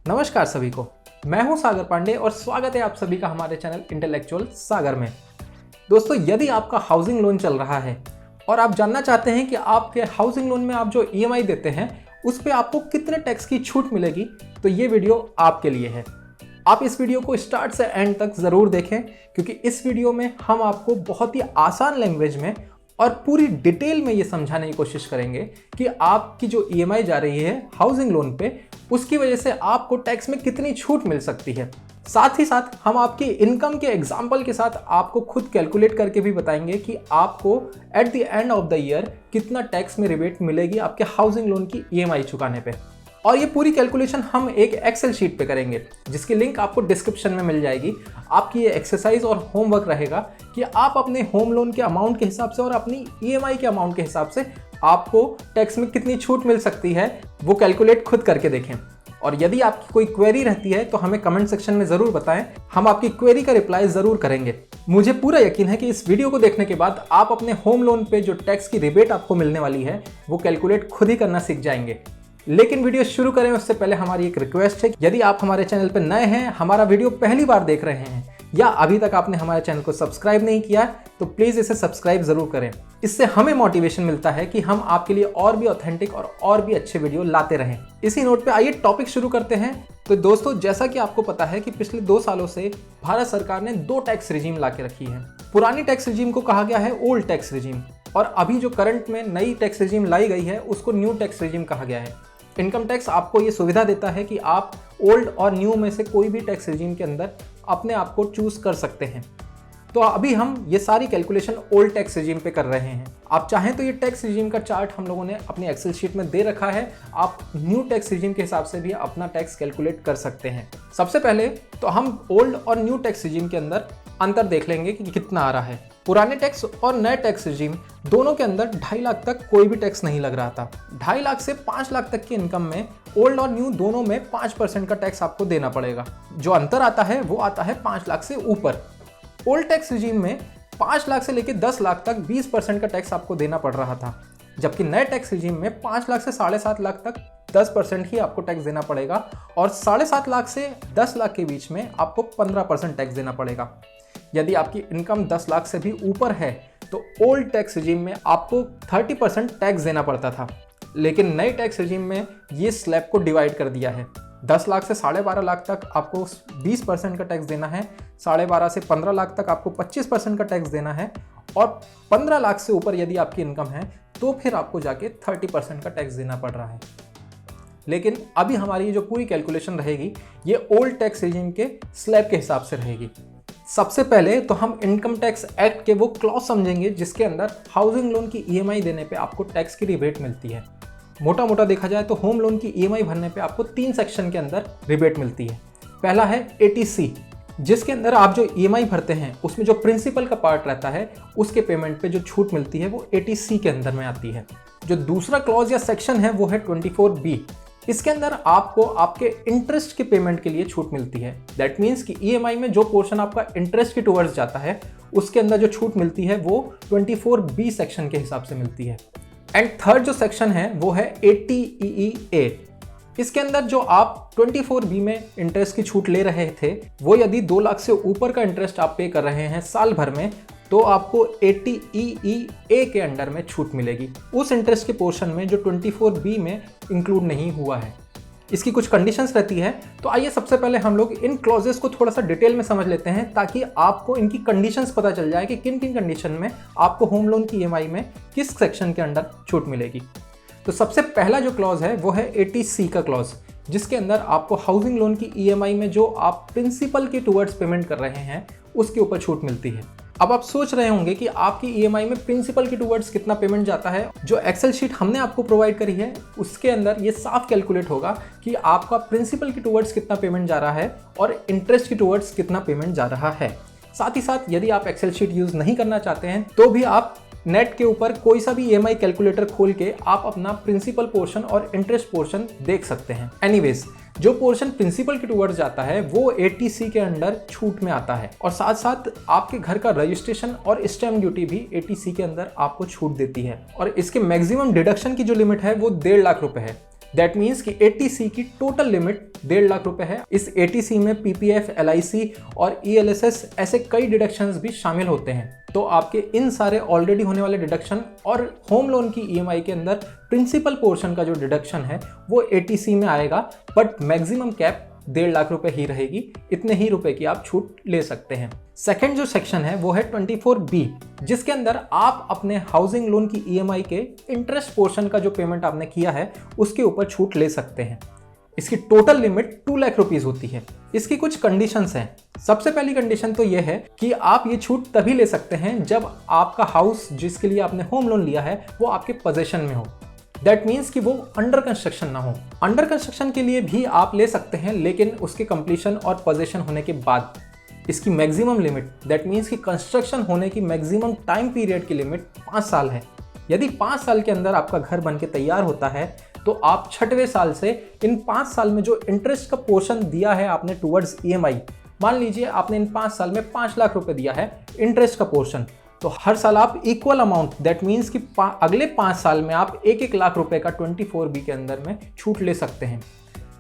नमस्कार सभी को, मैं हूं सागर पांडे और स्वागत है आप सभी का हमारे चैनल इंटेलेक्चुअल सागर में। दोस्तों, यदि आपका हाउसिंग लोन चल रहा है और आप जानना चाहते हैं कि आपके हाउसिंग लोन में आप जो ईएमआई देते हैं उस पे आपको कितने टैक्स की छूट मिलेगी, तो ये वीडियो आपके लिए है। आप इस वीडियो को स्टार्ट से एंड तक ज़रूर देखें, क्योंकि इस वीडियो में हम आपको बहुत ही आसान लैंग्वेज में और पूरी डिटेल में ये समझाने की कोशिश करेंगे कि आपकी जो ईएमआई जा रही है हाउसिंग लोन पे, उसकी वजह से आपको टैक्स में कितनी छूट मिल सकती है। साथ ही साथ हम आपकी इनकम के एग्जाम्पल के साथ आपको खुद कैलकुलेट करके भी बताएंगे कि आपको at the end of the year कितना टैक्स में रिबेट मिलेगी आपके हाउसिंग लोन की ईएमआई चुकाने पे। और ये पूरी कैलकुलेशन हम एक एक्सेल शीट पे करेंगे, जिसकी लिंक आपको डिस्क्रिप्शन में मिल जाएगी। आपकी ये एक्सरसाइज और होमवर्क रहेगा कि आप अपने होम लोन के अमाउंट के हिसाब से और अपनी ईएमआई के अमाउंट के हिसाब से आपको टैक्स में कितनी छूट मिल सकती है वो कैलकुलेट खुद करके देखें। और यदि आपकी कोई क्वेरी रहती है तो हमें कमेंट सेक्शन में ज़रूर बताएं, हम आपकी क्वेरी का रिप्लाई ज़रूर करेंगे। मुझे पूरा यकीन है कि इस वीडियो को देखने के बाद आप अपने होम लोन पे जो टैक्स की रिबेट आपको मिलने वाली है वो कैलकुलेट खुद ही करना सीख जाएंगे। लेकिन वीडियो शुरू करें उससे पहले हमारी एक रिक्वेस्ट है, यदि आप हमारे चैनल पर नए हैं, हमारा वीडियो पहली बार देख रहे हैं या अभी तक आपने हमारे चैनल को सब्सक्राइब नहीं किया तो प्लीज़ इसे सब्सक्राइब ज़रूर करें। इससे हमें मोटिवेशन मिलता है कि हम आपके लिए और भी ऑथेंटिक और भी अच्छे वीडियो लाते रहें। इसी नोट पे आइए टॉपिक शुरू करते हैं। तो दोस्तों, जैसा कि आपको पता है कि पिछले 2 सालों से भारत सरकार ने 2 टैक्स रिजीम ला के रखी है। पुरानी टैक्स रिजीम को कहा गया है ओल्ड टैक्स रिजीम, और अभी जो करंट में नई टैक्स रिजीम लाई गई है उसको न्यू टैक्स रिजीम कहा गया है। इनकम टैक्स आपको ये सुविधा देता है कि आप ओल्ड और न्यू में से कोई भी टैक्स रिजीम के अंदर अपने आप को चूज कर सकते हैं। तो अभी हम ये सारी कैलकुलेशन ओल्ड टैक्स रिजीम पे कर रहे हैं। आप चाहें तो ये टैक्स रिजीम का चार्ट हम लोगों ने अपनी एक्सेल शीट में दे रखा है, आप न्यू टैक्स रिजीम के हिसाब से भी अपना टैक्स कैलकुलेट कर सकते हैं। सबसे पहले तो हम ओल्ड और न्यू टैक्स रिजीम के अंदर अंतर देख लेंगे कि कितना आ रहा है। पुराने टैक्स और नए टैक्स रिजीम दोनों के अंदर 2.5 लाख तक कोई भी टैक्स नहीं लग रहा था। 2.5 लाख से 5 लाख तक की इनकम में ओल्ड और न्यू दोनों में 5% का टैक्स आपको देना पड़ेगा। जो अंतर आता है वो आता है 5 लाख से ऊपर। ओल्ड टैक्स रिजीम में 5 लाख से लेकर 10 लाख तक 20% का टैक्स आपको देना पड़ रहा था, जबकि नए टैक्स रिजीम में 5 लाख से 7.5 लाख तक 10% ही आपको टैक्स देना पड़ेगा, और 7.5 लाख से 10 लाख के बीच में आपको 15% टैक्स देना पड़ेगा। यदि आपकी इनकम 10 लाख से भी ऊपर है तो ओल्ड टैक्स रिजीम में आपको 30% टैक्स देना पड़ता था, लेकिन नए टैक्स रिजीम में ये स्लैब को डिवाइड कर दिया है। 10 लाख से 12.5 लाख तक आपको 20% का टैक्स देना है, 12.5 से 15 लाख तक आपको 25% का टैक्स देना है, और 15 लाख से ऊपर यदि आपकी इनकम है तो फिर आपको जाके 30% का टैक्स देना पड़ रहा है। लेकिन अभी हमारी जो पूरी कैलकुलेशन रहेगी ये ओल्ड टैक्स रिजीम के स्लैब के हिसाब से रहेगी। सबसे पहले तो हम इनकम टैक्स एक्ट के वो क्लॉज समझेंगे जिसके अंदर हाउसिंग लोन की ईएमआई देने पे आपको टैक्स की रिबेट मिलती है। मोटा मोटा देखा जाए तो होम लोन की ईएमआई भरने पे आपको 3 सेक्शन के अंदर रिबेट मिलती है। पहला है एटीसी, जिसके अंदर आप जो ईएमआई भरते हैं उसमें जो प्रिंसिपल का पार्ट रहता है उसके पेमेंट पे जो छूट मिलती है वो एटीसी के अंदर में आती है। जो दूसरा क्लॉज या सेक्शन है वो है 24B। इसके अंदर आपको आपके इंटरेस्ट के पेमेंट के लिए छूट मिलती है। दैट मीन्स कि ईएमआई में जो पोर्शन आपका इंटरेस्ट के टुवर्ड्स जाता है उसके अंदर जो छूट मिलती है वो 24B सेक्शन के हिसाब से मिलती है। एंड थर्ड जो सेक्शन है वो है 80EEA। इसके अंदर जो आप 24B में इंटरेस्ट की छूट ले रहे थे वो यदि 2 लाख से ऊपर का इंटरेस्ट आप पे कर रहे हैं साल भर में तो आपको 80EEA के अंडर में छूट मिलेगी, उस इंटरेस्ट के पोर्शन में जो 24B में इंक्लूड नहीं हुआ है। इसकी कुछ कंडीशंस रहती है, तो आइए सबसे पहले हम लोग इन क्लॉजेस को थोड़ा सा डिटेल में समझ लेते हैं ताकि आपको इनकी कंडीशंस पता चल जाए कि किन किन कंडीशन में आपको होम लोन की ईएमआई में किस सेक्शन के अंडर छूट मिलेगी। तो सबसे पहला जो क्लॉज है वो है 80C का क्लॉज, जिसके अंदर आपको हाउसिंग लोन की ईएमआई में जो आप प्रिंसिपल के टुवर्ड्स पेमेंट कर रहे हैं उसके ऊपर छूट मिलती है। अब आप सोच रहे होंगे कि आपकी ईएमआई में प्रिंसिपल के टुवर्ड्स कितना पेमेंट जाता है। जो एक्सेल शीट हमने आपको प्रोवाइड करी है उसके अंदर ये साफ कैलकुलेट होगा कि आपका प्रिंसिपल के टुवर्ड्स कितना पेमेंट जा रहा है और इंटरेस्ट के टुवर्ड्स कितना पेमेंट जा रहा है। साथ ही साथ यदि आप एक्सेल शीट यूज नहीं करना चाहते हैं तो भी आप नेट के ऊपर कोई सा भी ईएमआई कैलकुलेटर खोल के आप अपना प्रिंसिपल पोर्शन और इंटरेस्ट पोर्शन देख सकते हैं। एनीवेज, जो पोर्शन प्रिंसिपल के टुवर्ड्स जाता है वो 80C के अंडर छूट में आता है, और साथ साथ आपके घर का रजिस्ट्रेशन और स्टैम्प ड्यूटी भी 80C के अंदर आपको छूट देती है। और इसके मैक्सिमम डिडक्शन की जो लिमिट है वो 1.5 लाख रुपए है, दैट मीन्स कि 80C की टोटल लिमिट 1.5 लाख रुपए है। इस 80C में PPF, LIC और ELSS ऐसे कई डिडक्शंस भी शामिल होते हैं। तो आपके इन सारे ऑलरेडी होने वाले डिडक्शन और होम लोन की EMI के अंदर प्रिंसिपल पोर्शन का जो डिडक्शन है वो 80C में आएगा, बट मैक्सिमम कैप 1.5 लाख रुपए ही रहेगी। इतने ही रुपए की आप छूट ले सकते हैं। सेकंड जो सेक्शन है वो है 24B, जिसके अंदर आप अपने हाउसिंग लोन की EMI के इंटरेस्ट पोर्शन का जो पेमेंट आपने किया है उसके ऊपर छूट ले सकते हैं। इसकी टोटल लिमिट 2 लाख रुपीज होती है। इसकी कुछ कंडीशंस हैं। सबसे पहली कंडीशन तो यह है कि आप ये छूट तभी ले सकते हैं जब आपका हाउस जिसके लिए आपने होम लोन लिया है वो आपके पोजेशन में हो। दैट मीन्स कि वो अंडर कंस्ट्रक्शन ना हो। अंडर कंस्ट्रक्शन के लिए भी आप ले सकते हैं, लेकिन उसके कंप्लीशन और पोजेशन होने के बाद। इसकी मैक्सिमम लिमिट, दैट मीन्स कि कंस्ट्रक्शन होने की मैक्सिमम टाइम पीरियड की लिमिट 5 साल है। यदि 5 साल के अंदर आपका घर बन के तैयार होता है तो आप 6वें साल से इन 5 साल में जो इंटरेस्ट का पोर्शन दिया है आपने टुवर्ड्स EMI, मान लीजिए आपने इन 5 साल में 5 लाख रुपए दिया है इंटरेस्ट का पोर्शन, तो हर साल आप इक्वल अमाउंट, दैट मीन्स कि अगले 5 साल में आप 1-1 लाख रुपए का 24B के अंदर में छूट ले सकते हैं,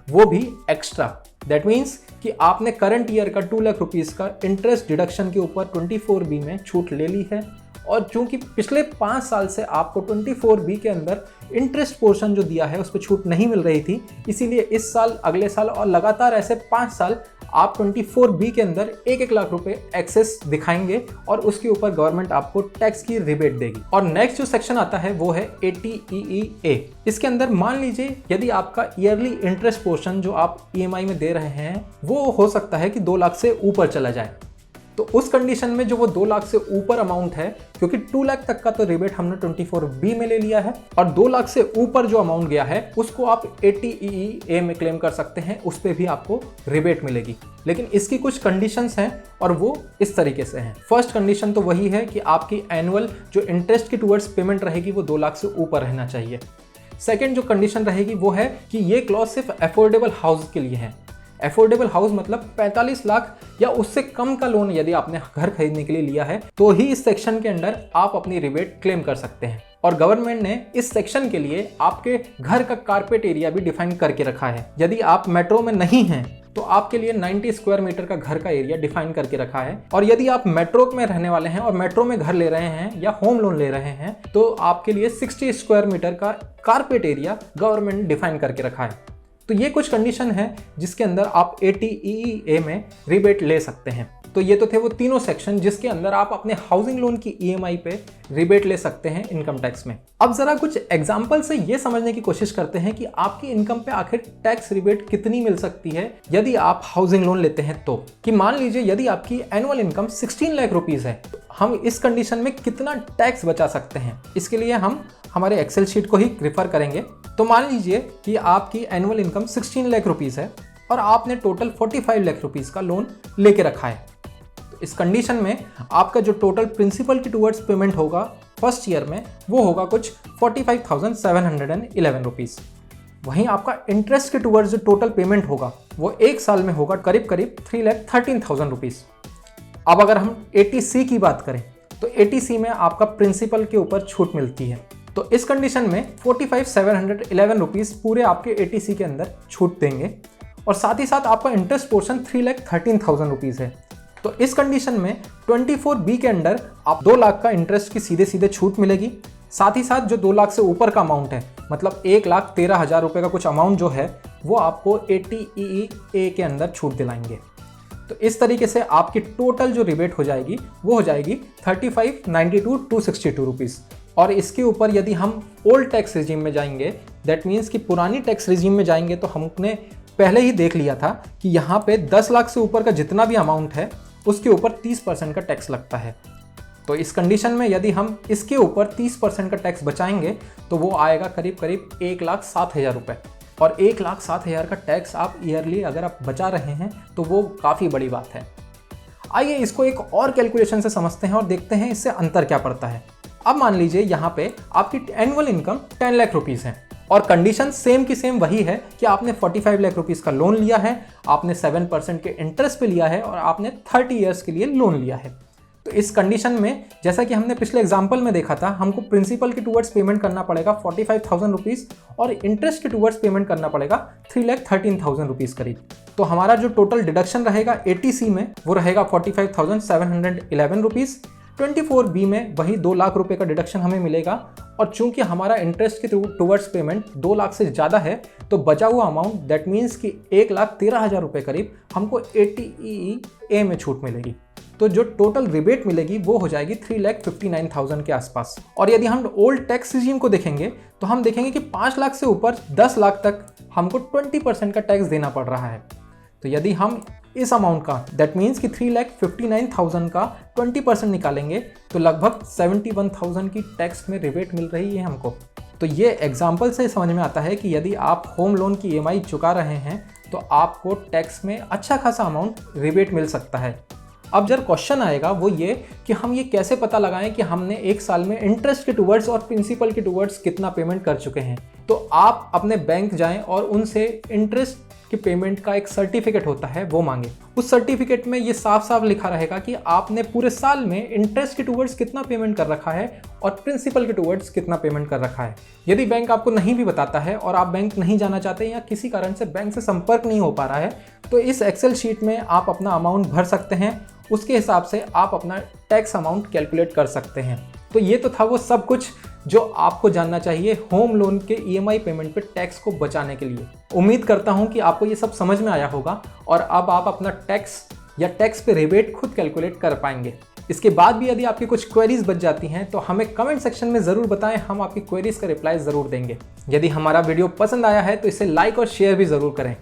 वो भी एक्स्ट्रा। दैट मीन्स कि आपने करंट ईयर का 2 लाख रुपीस का इंटरेस्ट डिडक्शन के ऊपर 24B में छूट ले ली है, और चूंकि पिछले 5 साल से आपको 24B के अंदर इंटरेस्ट पोर्शन जो दिया है उस पर छूट नहीं मिल रही थी, इसीलिए इस साल, अगले साल और लगातार ऐसे 5 साल आप 24B के अंदर 1-1 लाख रुपए एक्सेस दिखाएंगे और उसके ऊपर गवर्नमेंट आपको टैक्स की रिबेट देगी। और नेक्स्ट जो सेक्शन आता है वो है 80EEA। इसके अंदर मान लीजिए यदि आपका ईयरली इंटरेस्ट पोर्शन जो आप EMI में दे रहे हैं वो हो सकता है कि 2 लाख से ऊपर चला जाए, तो उस कंडीशन में जो वो 2 लाख से ऊपर अमाउंट है, क्योंकि 2 लाख तक का तो रिबेट हमने 24B में ले लिया है, और 2 लाख से ऊपर जो अमाउंट गया है उसको आप 80EEA में क्लेम कर सकते हैं, उस पर भी आपको रिबेट मिलेगी। लेकिन इसकी कुछ कंडीशंस हैं और वो इस तरीके से हैं। फर्स्ट कंडीशन तो वही है कि आपकी एनुअल जो इंटरेस्ट की टुवर्ड्स पेमेंट रहेगी वो 2 लाख से ऊपर रहना चाहिए। सेकेंड जो कंडीशन रहेगी वो है कि ये क्लॉज सिर्फ अफोर्डेबल हाउस के लिए है। अफोर्डेबल हाउस मतलब 45 लाख या उससे कम का लोन यदि आपने घर खरीदने के लिए लिया है तो ही इस सेक्शन के अंदर आप अपनी रिबेट क्लेम कर सकते हैं। और गवर्नमेंट ने इस सेक्शन के लिए आपके घर का कारपेट एरिया भी डिफाइन करके रखा है। यदि आप मेट्रो में नहीं हैं तो आपके लिए 90 स्क्वायर मीटर का घर का एरिया डिफाइन करके रखा है, और यदि आप मेट्रो में रहने वाले हैं और मेट्रो में घर ले रहे हैं या होम लोन ले रहे हैं तो आपके लिए 60 स्क्वायर मीटर का कारपेट एरिया गवर्नमेंट ने डिफाइन करके रखा है। तो ये कुछ कंडीशन है जिसके अंदर आप 80EEA में रिबेट ले सकते हैं। तो ये तो थे वो तीनों सेक्शन जिसके अंदर आप अपने हाउसिंग लोन की EMI पे रिबेट ले सकते हैं इनकम टैक्स में। अब जरा कुछ एग्जांपल से ये समझने की कोशिश करते हैं कि आपकी इनकम पे आखिर टैक्स रिबेट कितनी मिल सकती है यदि आप हाउसिंग लोन लेते हैं। तो कि मान लीजिए यदि आपकी एनुअल इनकम 16 लाख रुपीज है, तो हम इस कंडीशन में कितना टैक्स बचा सकते हैं, इसके लिए हम हमारे एक्सेल शीट को ही रेफर करेंगे। तो मान लीजिए कि आपकी एनुअल इनकम 16 लाख रुपीस है और आपने टोटल 45 लाख रुपीस का लोन लेके रखा है। तो इस कंडीशन में आपका जो टोटल प्रिंसिपल की टुवर्ड्स पेमेंट होगा फर्स्ट ईयर में वो होगा कुछ 45,711 रुपीस। वहीं आपका इंटरेस्ट के टुवर्ड्स जो टोटल पेमेंट होगा वो एक साल में होगा करीब 3,13,000 रुपीस। अब अगर हम 80C की बात करें तो 80C में आपका प्रिंसिपल के ऊपर छूट मिलती है। तो इस कंडीशन में 45,711 रुपीस पूरे आपके 80C के अंदर छूट देंगे, और साथ ही साथ आपका इंटरेस्ट पोर्शन 3,13,000 रुपीस है। तो इस कंडीशन में 24B के अंदर आप 2 लाख का इंटरेस्ट की सीधे सीधे छूट मिलेगी। साथ ही साथ जो 2 लाख से ऊपर का अमाउंट है, मतलब 1,13,000 रुपये का कुछ अमाउंट जो है वो आपको 80EEA के अंदर छूट दिलाएंगे। तो इस तरीके से आपकी टोटल जो रिबेट हो जाएगी वो हो जाएगी 35,92,262 रुपीस। और इसके ऊपर यदि हम ओल्ड टैक्स रिजीम में जाएंगे, दैट मीन्स कि पुरानी टैक्स रिजीम में जाएंगे, तो हमने पहले ही देख लिया था कि यहाँ पे 10 लाख से ऊपर का जितना भी अमाउंट है उसके ऊपर 30% का टैक्स लगता है। तो इस कंडीशन में यदि हम इसके ऊपर 30% का टैक्स बचाएंगे तो वो आएगा करीब 1,07,000 रुपये। और 1,07,000 का टैक्स आप ईयरली अगर आप बचा रहे हैं तो वो काफ़ी बड़ी बात है। आइए इसको एक और कैलकुलेशन से समझते हैं और देखते हैं इससे अंतर क्या पड़ता है। अब मान लीजिए यहाँ पे आपकी एनुअल इनकम 10 लाख रुपीस है और कंडीशन सेम की सेम वही है कि आपने 45 लाख रुपीस का लोन लिया है, आपने 7% के इंटरेस्ट पे लिया है और आपने 30 ईयर्स के लिए लोन लिया है। तो इस कंडीशन में जैसा कि हमने पिछले एग्जाम्पल में देखा था, हमको प्रिंसिपल के टूवर्ड्स पेमेंट करना पड़ेगा 45,000 रुपीज़ और इंटरेस्ट के टूवर्ड्स पेमेंट करना पड़ेगा 3,13,000 रुपीज़ करीब। तो हमारा जो टोटल डिडक्शन रहेगा 80C में वो रहेगा 45,711 रुपीज़। 24B में वही 2 लाख रुपए का डिडक्शन हमें मिलेगा और चूंकि हमारा इंटरेस्ट के टूवर्ड्स पेमेंट 2 लाख से ज़्यादा है तो बचा हुआ अमाउंट दैट मीन्स कि 1,13,000 रुपये करीब हमको 80EA में छूट मिलेगी। तो जो टोटल रिबेट मिलेगी वो हो जाएगी 3,59,000 के आसपास। और यदि हम ओल्ड टैक्स रिजीम को देखेंगे तो हम देखेंगे कि 5 लाख से ऊपर 10 लाख तक हमको 20% का टैक्स देना पड़ रहा है। तो यदि हम इस अमाउंट का दैट मीन्स कि 3,59,000 का 20% निकालेंगे तो लगभग 71,000 की टैक्स में रिबेट मिल रही है हमको। तो ये एग्जाम्पल से समझ में आता है कि यदि आप होम लोन की EMI चुका रहे हैं तो आपको टैक्स में अच्छा खासा अमाउंट रिबेट मिल सकता है। अब जब क्वेश्चन आएगा वो ये कि हम ये कैसे पता लगाएं कि हमने एक साल में इंटरेस्ट के टूवर्ड्स और प्रिंसिपल के टूवर्ड्स कितना पेमेंट कर चुके हैं। तो आप अपने बैंक जाएं और उनसे इंटरेस्ट कि पेमेंट का एक सर्टिफिकेट होता है वो मांगे। उस सर्टिफिकेट में ये साफ साफ लिखा रहेगा कि आपने पूरे साल में इंटरेस्ट के टूवर्ड्स कितना पेमेंट कर रखा है और प्रिंसिपल के टूवर्ड्स कितना पेमेंट कर रखा है। यदि बैंक आपको नहीं भी बताता है और आप बैंक नहीं जाना चाहते या किसी कारण से बैंक से संपर्क नहीं हो पा रहा है तो इस एक्सेल शीट में आप अपना अमाउंट भर सकते हैं। उसके हिसाब से आप अपना टैक्स अमाउंट कैलकुलेट कर सकते हैं। तो ये तो था वो सब कुछ जो आपको जानना चाहिए होम लोन के EMI पेमेंट पे टैक्स को बचाने के लिए। उम्मीद करता हूँ कि आपको ये सब समझ में आया होगा और अब आप अपना टैक्स या टैक्स पे रिबेट खुद कैलकुलेट कर पाएंगे। इसके बाद भी यदि आपकी कुछ क्वेरीज बच जाती हैं तो हमें कमेंट सेक्शन में ज़रूर बताएं, हम आपकी क्वेरीज का रिप्लाई ज़रूर देंगे। यदि हमारा वीडियो पसंद आया है तो इसे लाइक और शेयर भी ज़रूर करें।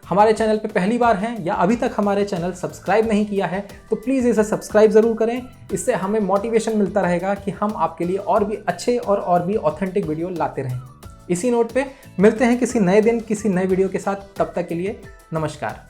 हमारे चैनल पे पहली बार हैं या अभी तक हमारे चैनल सब्सक्राइब नहीं किया है तो प्लीज़ इसे सब्सक्राइब ज़रूर करें। इससे हमें मोटिवेशन मिलता रहेगा कि हम आपके लिए और भी अच्छे और भी ऑथेंटिक वीडियो लाते रहें। इसी नोट पे मिलते हैं किसी नए दिन किसी नए वीडियो के साथ। तब तक के लिए नमस्कार।